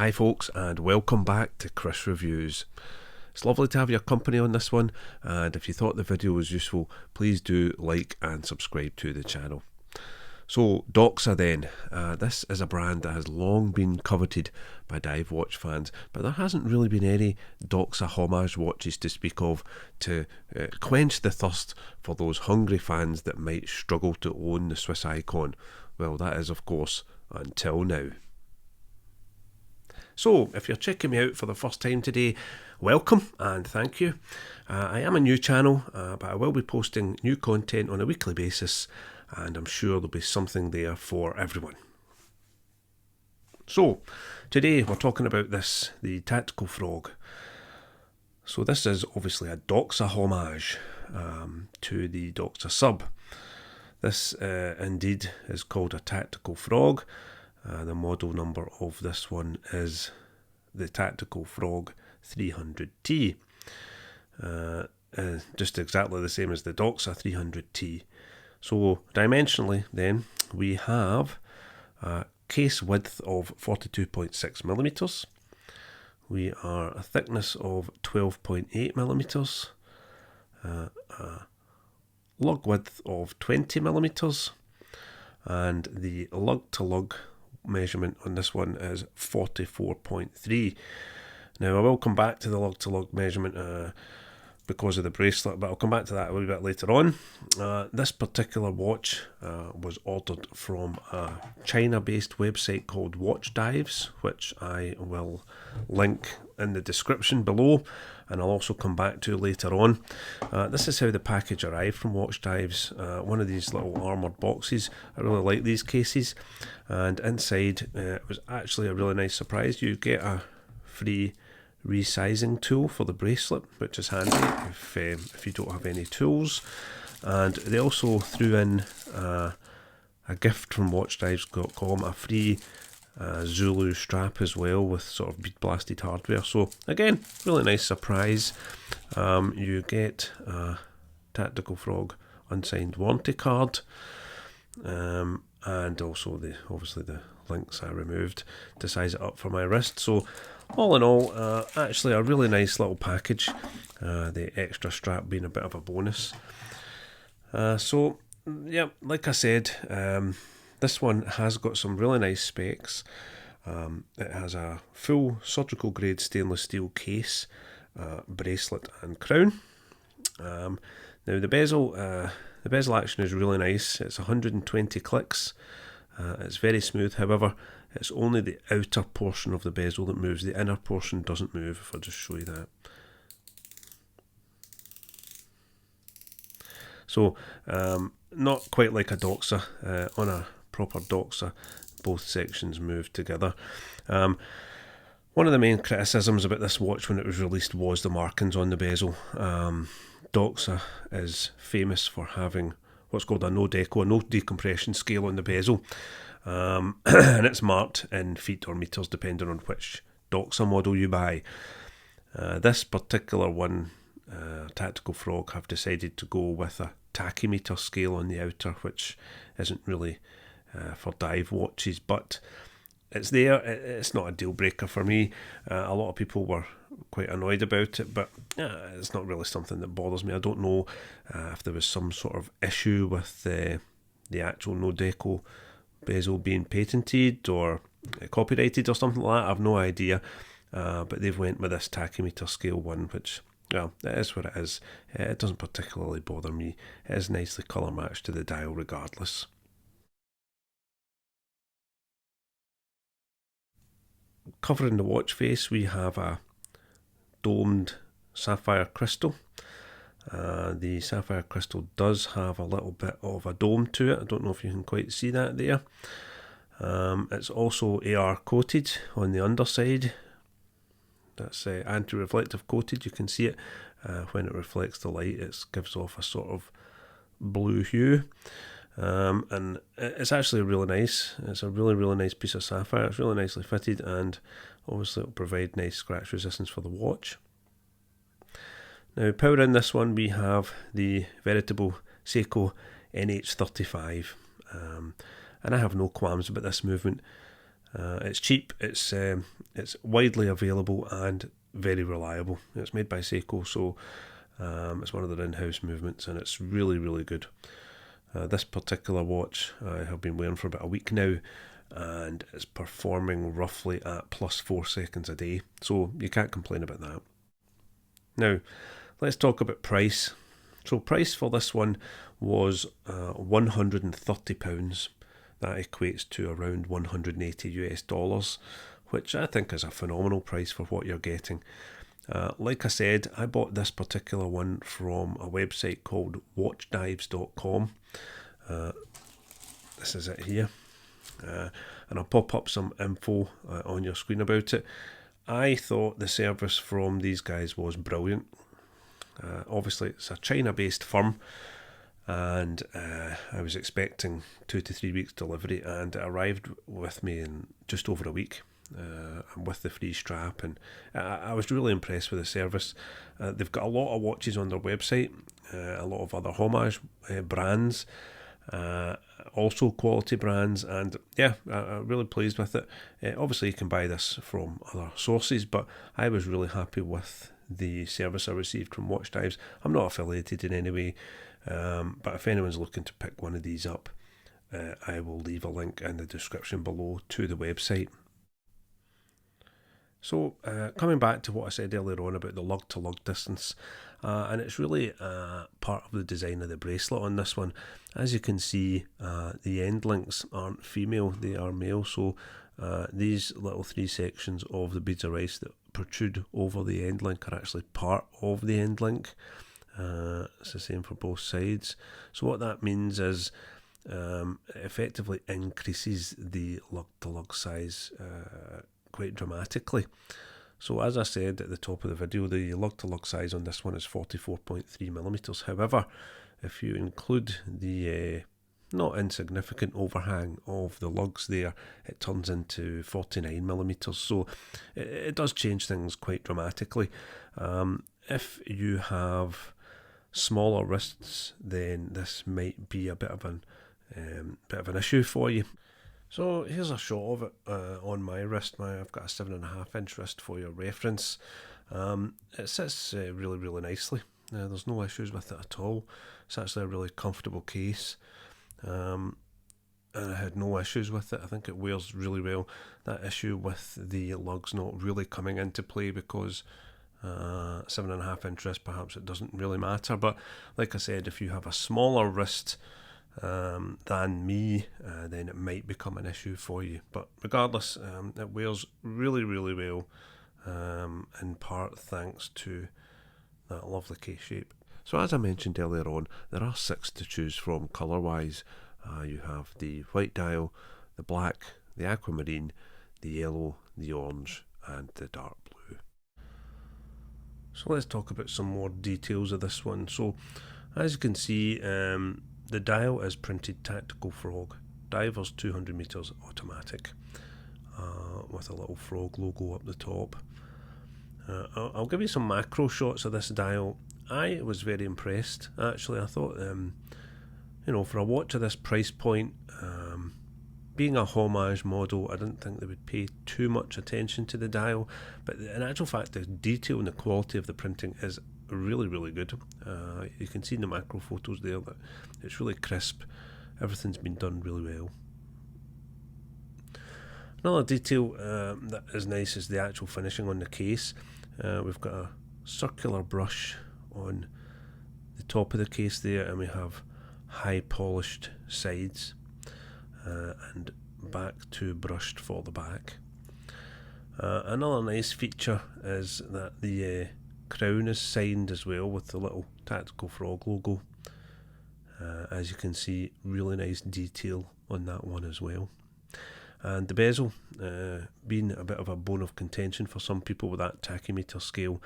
Hi folks, and welcome back to Chris Reviews. It's lovely to have your company on this one, and if you thought the video was useful, please do like and subscribe to the channel. So Doxa then, this is a brand that has long been coveted by dive watch fans, but there hasn't really been any Doxa Homage watches to speak of to quench the thirst for those hungry fans that might struggle to own the Swiss icon. Well, that is of course until now. So, if you're checking me out for the first time today, welcome and thank you. I am a new channel, but I will be posting new content on a weekly basis, and I'm sure there'll be something there for everyone. So, today we're talking about the Tactical Frog. So this is obviously a Doxa homage to the Doxa Sub. This indeed is called a Tactical Frog. The model number of this one is the Tactical Frog 300T. Just exactly the same as the Doxa 300T. So dimensionally then, we have a case width of 42.6 millimeters. We are a thickness of 12.8 millimeters. A lug width of 20 millimeters. And the lug to lug measurement on this one is 44.3. Now I will come back to the lug to lug measurement because of the bracelet, but I'll come back to that a little bit later on. This particular watch was ordered from a China-based website called Watch Dives, which I will link in the description below, and I'll also come back to later on. This is how the package arrived from Watch Dives. One of these little armoured boxes. I really like these cases, and inside it was actually a really nice surprise. You get a free resizing tool for the bracelet, which is handy if you don't have any tools. And they also threw in a gift from watchdives.com, a free Zulu strap as well with sort of bead blasted hardware. So again, really nice surprise. You get a Tactical Frog unsigned warranty card, and also obviously the links I removed to size it up for my wrist. So all in all, actually a really nice little package, the extra strap being a bit of a bonus. So yeah, like I said, this one has got some really nice specs. It has a full surgical grade stainless steel case, bracelet and crown. Now the bezel action is really nice. It's 120 clicks. It's very smooth. However, it's only the outer portion of the bezel that moves. The inner portion doesn't move. If I just show you that. So not quite like a Doxa. On a proper Doxa, both sections move together. One of the main criticisms about this watch when it was released was the markings on the bezel. Doxa is famous for having what's called a no deco, a no decompression scale on the bezel, and it's marked in feet or meters depending on which Doxa model you buy. This particular one, Tactical Frog, have decided to go with a tachymeter scale on the outer, which isn't really for dive watches, but it's there. It's not a deal breaker for me. A lot of people were quite annoyed about it, but it's not really something that bothers me. I don't know if there was some sort of issue with the actual no deco bezel being patented or copyrighted or something like that. I've no idea, but they've went with this tachymeter scale one, which, well, it is what it is. It doesn't particularly bother me. It is nicely colour matched to the dial regardless. Covering the watch face, we have a domed sapphire crystal. The sapphire crystal does have a little bit of a dome to it. I don't know if you can quite see that there. It's also AR coated on the underside. That's anti-reflective coated. You can see it when it reflects the light. It gives off a sort of blue hue. And it's actually really nice. It's a really nice piece of sapphire. It's really nicely fitted, and obviously it'll provide nice scratch resistance for the watch. Now, powering this one, we have the veritable Seiko NH35, and I have no qualms about this movement. It's cheap, it's widely available and very reliable. It's made by Seiko, so it's one of their in-house movements, and it's really, really good. This particular watch I have been wearing for about a week now, and it's performing roughly at plus 4 seconds a day, so you can't complain about that. Now, let's talk about price. So price for this one was £130. That equates to around 180 US dollars, which I think is a phenomenal price for what you're getting. Like I said, I bought this particular one from a website called watchdives.com. This is it here. And I'll pop up some info on your screen about it. I thought the service from these guys was brilliant. Obviously, it's a China-based firm, and I was expecting 2 to 3 weeks delivery, and it arrived with me in just over a week. And with the free strap, and I was really impressed with the service. They've got a lot of watches on their website, a lot of other Homage brands, also quality brands, and yeah, I'm really pleased with it. Obviously you can buy this from other sources, but I was really happy with the service I received from Watch Dives. I'm not affiliated in any way, but if anyone's looking to pick one of these up, I will leave a link in the description below to the website. So coming back to what I said earlier on about the lug-to-lug distance, and it's really part of the design of the bracelet on this one. As you can see, the end links aren't female, they are male, so these little 3 sections of the beads of rice that protrude over the end link are actually part of the end link. It's the same for both sides. So what that means is it effectively increases the lug-to-lug size quite dramatically. So as I said at the top of the video, the lug-to-lug size on this one is 44.3mm. However, if you include the not insignificant overhang of the lugs there, it turns into 49mm. So it does change things quite dramatically. If you have smaller wrists, then this might be a bit of an issue for you. So here's a shot of it on my wrist. I've got a 7.5 inch wrist for your reference. It sits really, really nicely. There's no issues with it at all. It's actually a really comfortable case. And I had no issues with it. I think it wears really well. That issue with the lugs not really coming into play because 7.5 inch wrist, perhaps it doesn't really matter. But like I said, if you have a smaller wrist than me, then it might become an issue for you. But regardless, it wears really, really well, in part thanks to that lovely case shape. So as I mentioned earlier on, there are 6 to choose from colour-wise. You have the white dial, the black, the aquamarine, the yellow, the orange, and the dark blue. So let's talk about some more details of this one. So as you can see, the dial is printed Tactical Frog, divers 200 meters automatic, with a little frog logo up the top. I'll give you some macro shots of this dial. I was very impressed, actually. I thought, for a watch of this price point, being a Homage model, I didn't think they would pay too much attention to the dial, but in actual fact, the detail and the quality of the printing is really, really good. You can see in the macro photos there that it's really crisp. Everything's been done really well. Another detail that is nice is the actual finishing on the case. We've got a circular brush on the top of the case there, and we have high polished sides, and back to brushed for the back. Another nice feature is that the crown is signed as well with the little Tactical Frog logo. As you can see, really nice detail on that one as well. And the bezel, being a bit of a bone of contention for some people with that tachymeter scale,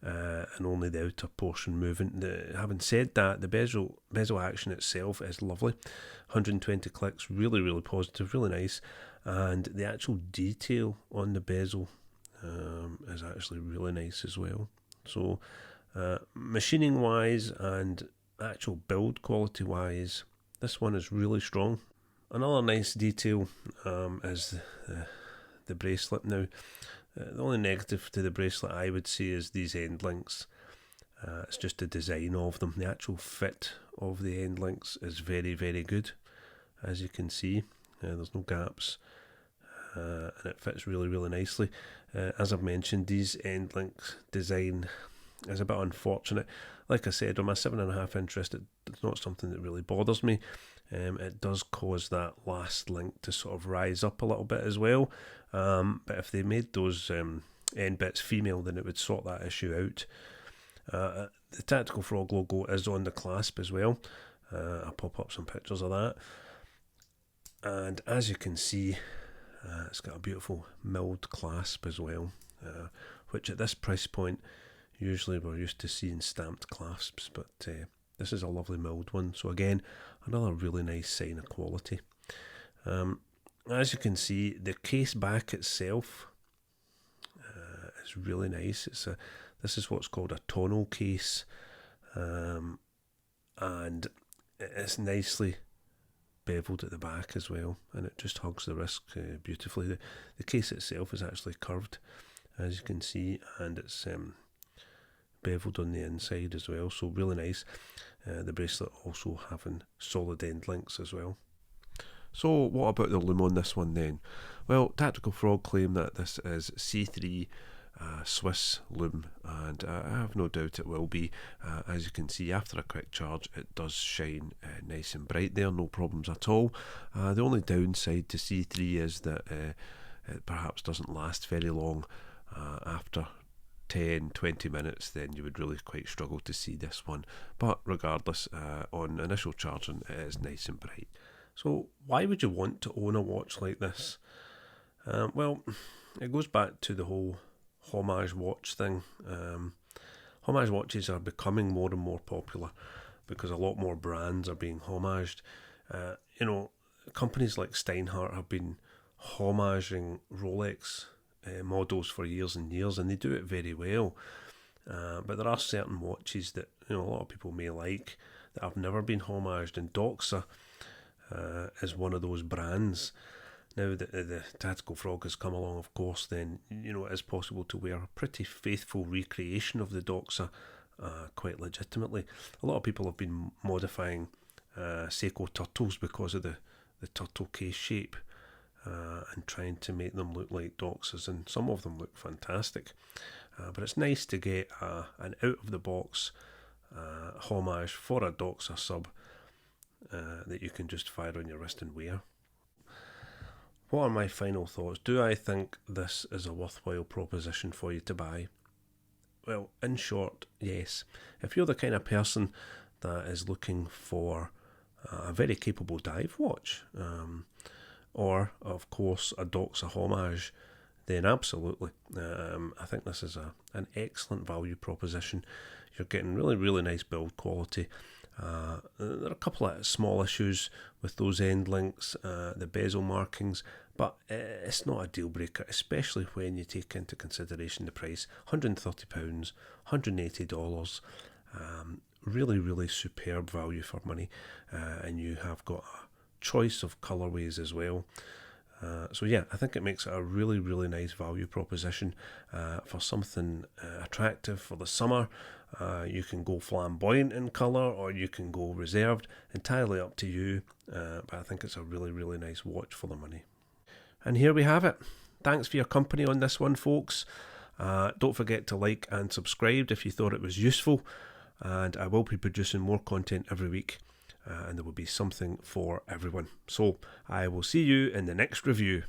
and only the outer portion moving. Having said that, the bezel action itself is lovely. 120 clicks, really, really positive, really nice. And the actual detail on the bezel is actually really nice as well. So machining wise and actual build quality wise, this one is really strong. Another nice detail is the bracelet. Now, the only negative to the bracelet I would say is these end links. It's just the design of them. The actual fit of the end links is very, very good. As you can see, there's no gaps, and it fits really, really nicely. As I've mentioned, these end links design is a bit unfortunate. Like I said, on my 7.5 inch wrist, it's not something that really bothers me. It does cause that last link to sort of rise up a little bit as well. But if they made those end bits female, then it would sort that issue out. The Tactical Frog logo is on the clasp as well. I'll pop up some pictures of that. And as you can see, it's got a beautiful milled clasp as well, which at this price point, usually we're used to seeing stamped clasps, but this is a lovely milled one. So again, another really nice sign of quality. As you can see, the case back itself is really nice. This is what's called a tonal case, and it's nicely beveled at the back as well, and it just hugs the wrist beautifully. The case itself is actually curved, as you can see, and it's beveled on the inside as well, so really nice. The bracelet also having solid end links as well. So what about the loom on this one then? Well, Tactical Frog claim that this is C3 Swiss loom, and I have no doubt it will be. As you can see, after a quick charge it does shine nice and bright there, no problems at all. The only downside to C3 is that it perhaps doesn't last very long. After 10-20 minutes then you would really quite struggle to see this one, but regardless, on initial charging it is nice and bright. So why would you want to own a watch like this? Well, it goes back to the whole homage watch thing. Homage watches are becoming more and more popular because a lot more brands are being homaged. Companies like Steinhardt have been homaging Rolex models for years and years, and they do it very well. But there are certain watches that a lot of people may like that have never been homaged, and Doxa is one of those brands. Now that the Tactical Frog has come along, of course, then it is possible to wear a pretty faithful recreation of the Doxa quite legitimately. A lot of people have been modifying Seiko turtles because of the turtle case shape, and trying to make them look like Doxas, and some of them look fantastic. But it's nice to get an out-of-the-box homage for a Doxa sub that you can just fire on your wrist and wear. What are my final thoughts? Do I think this is a worthwhile proposition for you to buy? Well, in short, yes. If you're the kind of person that is looking for a very capable dive watch, or of course a Doxa Homage, then absolutely. I think this is an excellent value proposition. You're getting really, really nice build quality. There are a couple of small issues with those end links, the bezel markings, but it's not a deal breaker, especially when you take into consideration the price. £130, $180, really, really superb value for money, and you have got a choice of colourways as well. So yeah, I think it makes it a really, really nice value proposition for something attractive for the summer. You can go flamboyant in colour, or you can go reserved, entirely up to you, but I think it's a really, really nice watch for the money. And here we have it. Thanks for your company on this one, folks. Don't forget to like and subscribe if you thought it was useful, and I will be producing more content every week, and there will be something for everyone. So I will see you in the next review.